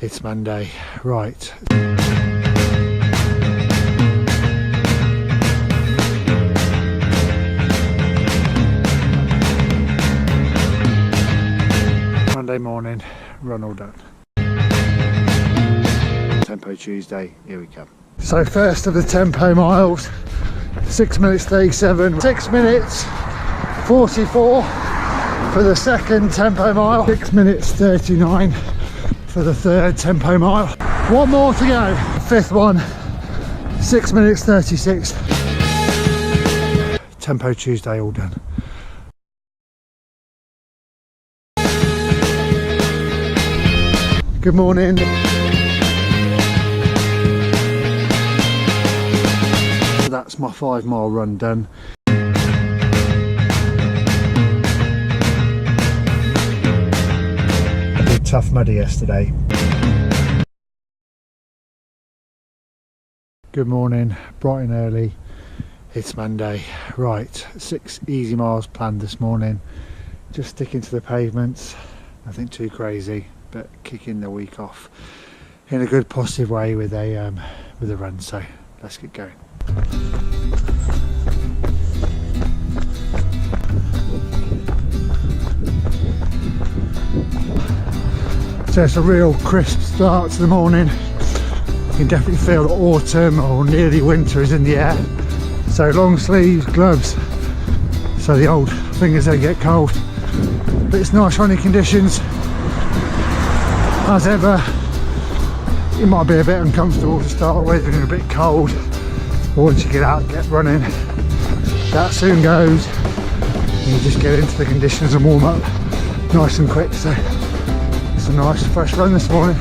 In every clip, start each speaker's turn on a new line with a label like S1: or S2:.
S1: It's Monday, right. Monday morning, run all done. Tempo Tuesday, here we come. So first of the tempo miles, 6 minutes 37, 6 minutes 44 for the second tempo mile, 6 minutes 39 for the third tempo mile. One more to go, fifth one, 6 minutes 36. Tempo Tuesday all done. Good morning. So that's my 5 mile run done. Tough muddy yesterday. Good morning, bright and early. It's Monday, right. 6 easy miles planned this morning. Just sticking to the pavements, nothing too crazy, but kicking the week off in a good positive way with a run. So let's get going. So it's a real crisp start to the morning. You can definitely feel that autumn or nearly winter is in the air. So long sleeves, gloves, so the old fingers don't get cold. But it's nice running conditions. As ever, it might be a bit uncomfortable to start with and a bit cold. But once you get out and get running, that soon goes. You just get into the conditions and warm up nice and quick. So it's a nice fresh run this morning.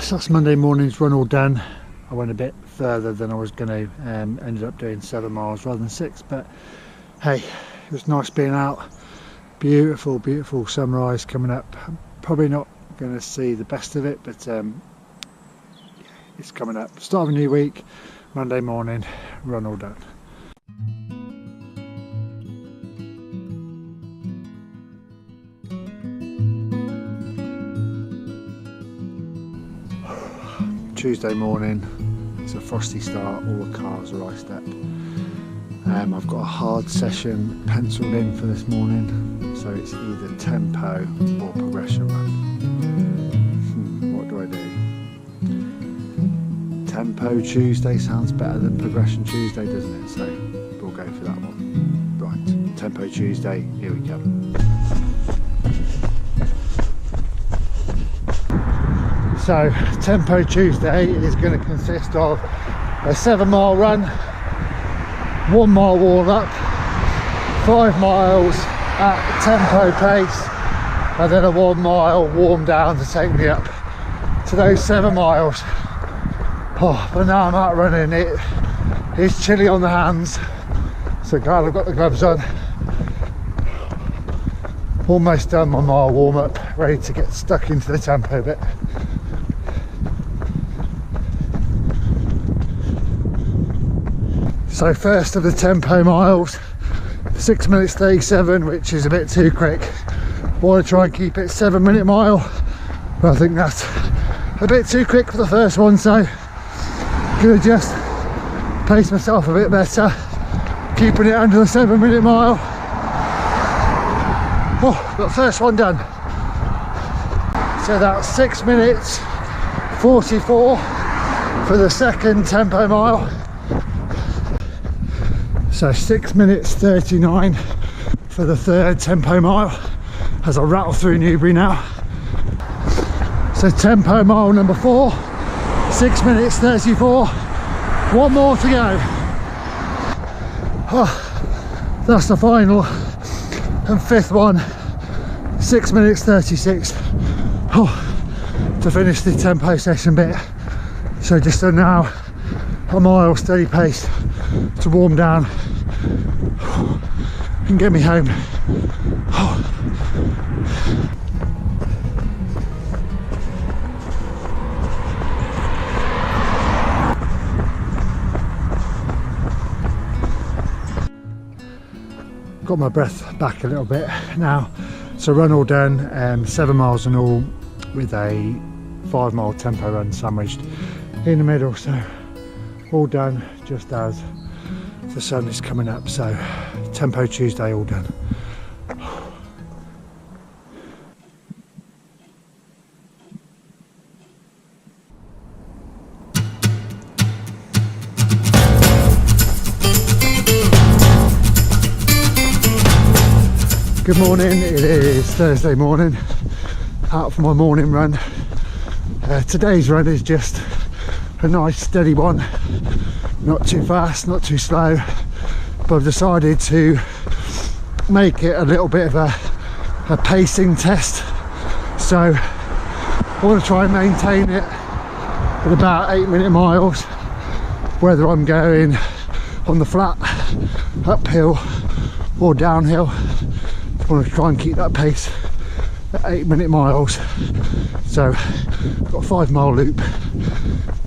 S1: So that's Monday morning's run all done. I went a bit further than I was going to, ended up doing 7 miles rather than 6, but hey, it was nice being out. Beautiful, beautiful sunrise coming up. I'm probably not going to see the best of it, but it's coming up. Start of a new week, Monday morning, run all done. Tuesday morning, it's a frosty start, all the cars are iced up. I've got a hard session penciled in for this morning, so it's either tempo or progression run. What do I do? Tempo Tuesday sounds better than progression Tuesday, doesn't it? So we'll go for that one. Right, Tempo Tuesday, here we go. So Tempo Tuesday is going to consist of a 7 mile run, 1 mile warm up, 5 miles at tempo pace, and then a 1 mile warm down to take me up to those 7 miles. Oh, but now I'm out running, it is chilly on the hands, so glad I've got the gloves on. Almost done my mile warm up, ready to get stuck into the tempo bit. So first of the tempo miles, 6 minutes 37, which is a bit too quick. Want to try and keep it 7 minute mile, but I think that's a bit too quick for the first one, so gonna just pace myself a bit better, keeping it under the 7 minute mile. Oh, got the first one done. So that's 6 minutes 44 for the second tempo mile. So 6 minutes 39 for the third tempo mile as I rattle through Newbury now. So tempo mile number 4, 6 minutes 34, 1 more to go. Oh, that's the final and 5th one, 6 minutes 36. Oh, to finish the tempo session bit. So just done now a mile steady pace to warm down and get me home. Got my breath back a little bit now. So run all done, 7 miles in all, with a 5 mile tempo run sandwiched in the middle. So all done just as the sun is coming up. So Tempo Tuesday all done. Good morning, it is Thursday morning, out for my morning run. Today's run is just a nice steady one, not too fast, not too slow, but I've decided to make it a little bit of a pacing test. So I want to try and maintain it at about 8-minute miles, whether I'm going on the flat, uphill or downhill. I want to try and keep that pace at 8-minute miles. So I've got a 5 mile loop,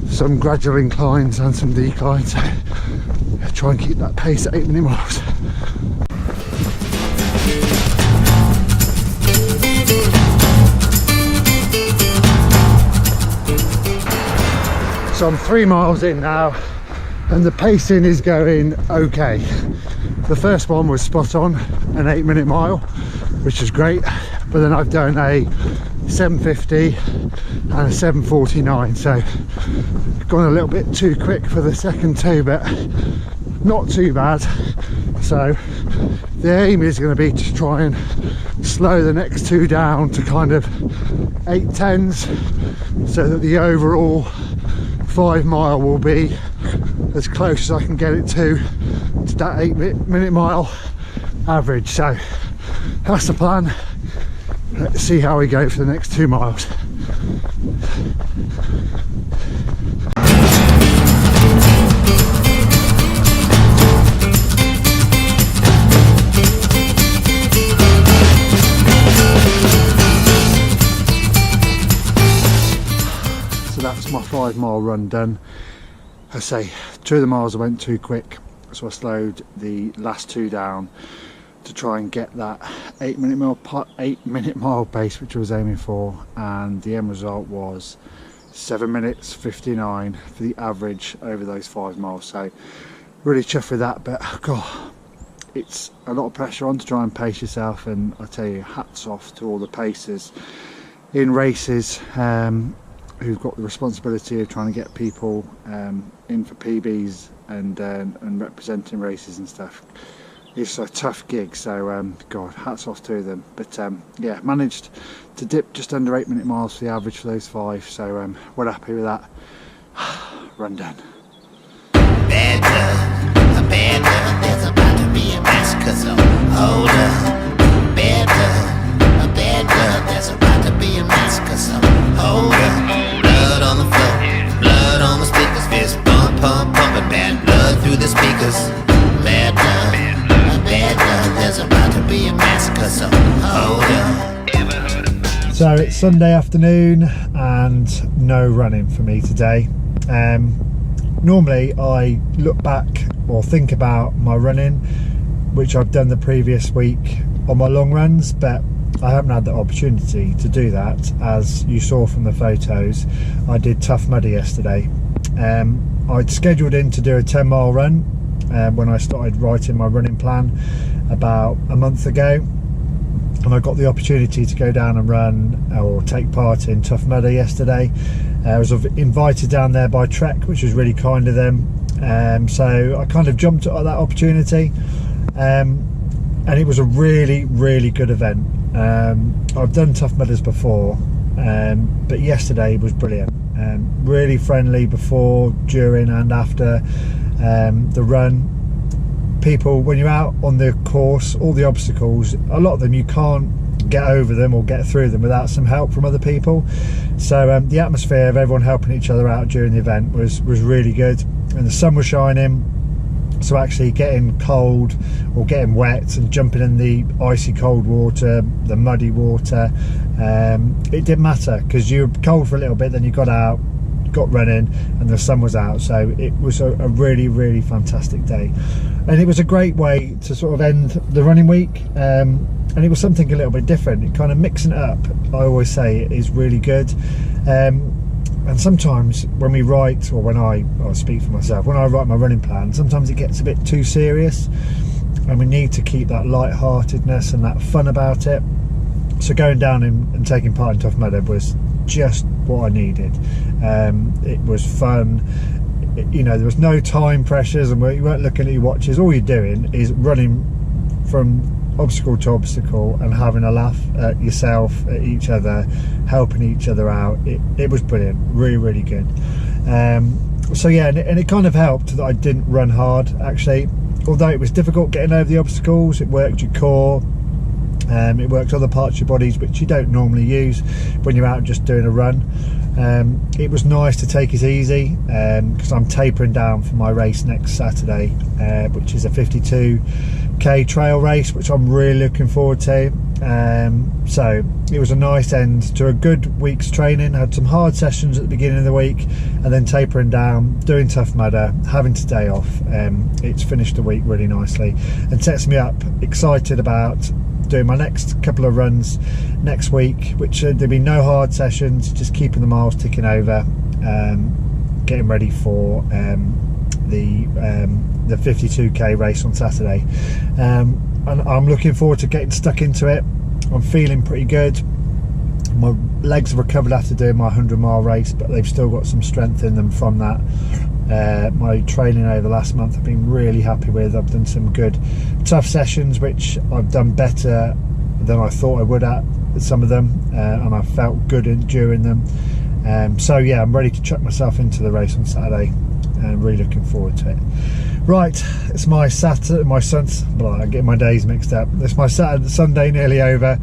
S1: some gradual inclines and some declines. So try and keep that pace at 8-minute miles. So I'm 3 miles in now and the pacing is going okay. The first one was spot on, an 8-minute mile, which is great, but then I've done a 7:50 and a 7:49, so gone a little bit too quick for the second two, but not too bad. So the aim is going to be to try and slow the next two down to kind of 8:10s, so that the overall 5 mile will be as close as I can get it to that 8-minute mile average. So that's the plan. Let's see how we go for the next 2 miles. So that's my 5 mile run done. I say 2 of the miles I went too quick, so I slowed the last 2 down to try and get that 8-minute mile pace, which I was aiming for, and the end result was 7 minutes 59 for the average over those 5 miles. So really chuffed with that, but God, it's a lot of pressure on to try and pace yourself, and I tell you, hats off to all the pacers in races who've got the responsibility of trying to get people in for PBs and representing races and stuff. It's a tough gig, so God, hats off to them. But yeah, managed to dip just under 8-minute miles for the average for those 5, so we're happy with that. Run done.
S2: Bad blood, there's about to be a massacre, so hold up. Bad blood, there's about to be a massacre, so hold up. Blood on the floor, blood on the speakers, fist pump, pumping bad blood through the speakers. Bad blood, there's about to be a massacre, so hold up.
S1: So it's Sunday afternoon and no running for me today. Normally I look back or think about my running, which I've done the previous week on my long runs, but I haven't had the opportunity to do that. As you saw from the photos, I did Tough Mudder yesterday. I'd scheduled in to do a 10 mile run when I started writing my running plan about a month ago, and I got the opportunity to go down and run or take part in Tough Mudder yesterday. I was invited down there by Trek, which was really kind of them, so I kind of jumped at that opportunity, and it was a really good event. I've done Tough Mudders before, but yesterday was brilliant. Really friendly before, during and after the run. People, when you're out on the course, all the obstacles, a lot of them you can't get over them or get through them without some help from other people. So the atmosphere of everyone helping each other out during the event was really good, and the sun was shining. So actually getting cold or getting wet and jumping in the icy cold water, the muddy water, it didn't matter, because you were cold for a little bit, then you got out, got running, and the sun was out. So it was a really fantastic day, and it was a great way to sort of end the running week. And it was something a little bit different. It kind of mixing it up, I always say, is really good. And sometimes when we write, or when I'll speak for myself, when I write my running plan, sometimes it gets a bit too serious, and we need to keep that light-heartedness and that fun about it. So going down and taking part in Tough Mudder was just what I needed. It was fun. You know, there was no time pressures, and you weren't looking at your watches. All you're doing is running from obstacle to obstacle and having a laugh at yourself, at each other, helping each other out. It was brilliant, really good. So yeah, and it kind of helped that I didn't run hard, actually. Although it was difficult getting over the obstacles, it worked your core, it worked other parts of your bodies which you don't normally use when you're out just doing a run. It was nice to take it easy, because I'm tapering down for my race next Saturday, which is a 52k trail race, which I'm really looking forward to. So it was a nice end to a good week's training. I had some hard sessions at the beginning of the week, and then tapering down, doing Tough Mudder, having today off. It's finished the week really nicely and sets me up excited about doing my next couple of runs next week, which there'll be no hard sessions, just keeping the miles ticking over, getting ready for the 52k race on Saturday. And I'm looking forward to getting stuck into it. I'm feeling pretty good. My legs have recovered after doing my 100-mile race, but they've still got some strength in them from that. My training over the last month I've been really happy with. I've done some good tough sessions, which I've done better than I thought I would at some of them, and I felt good during them. So yeah, I'm ready to chuck myself into the race on Saturday, and really looking forward to it. Right, it's my Saturday, I get my days mixed up. It's my Sunday nearly over.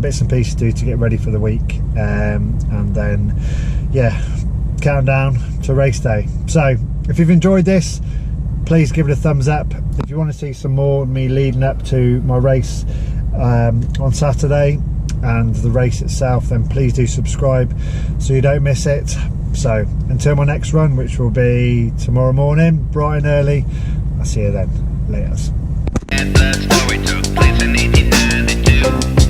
S1: Bits and pieces to do to get ready for the week, and then yeah, countdown to race day. So if you've enjoyed this, please give it a thumbs up. If you want to see some more of me leading up to my race on Saturday and the race itself, then please do subscribe so you don't miss it. So until my next run, which will be tomorrow morning bright and early, I'll see you then. Laters.
S2: And that's why we took place in 1892.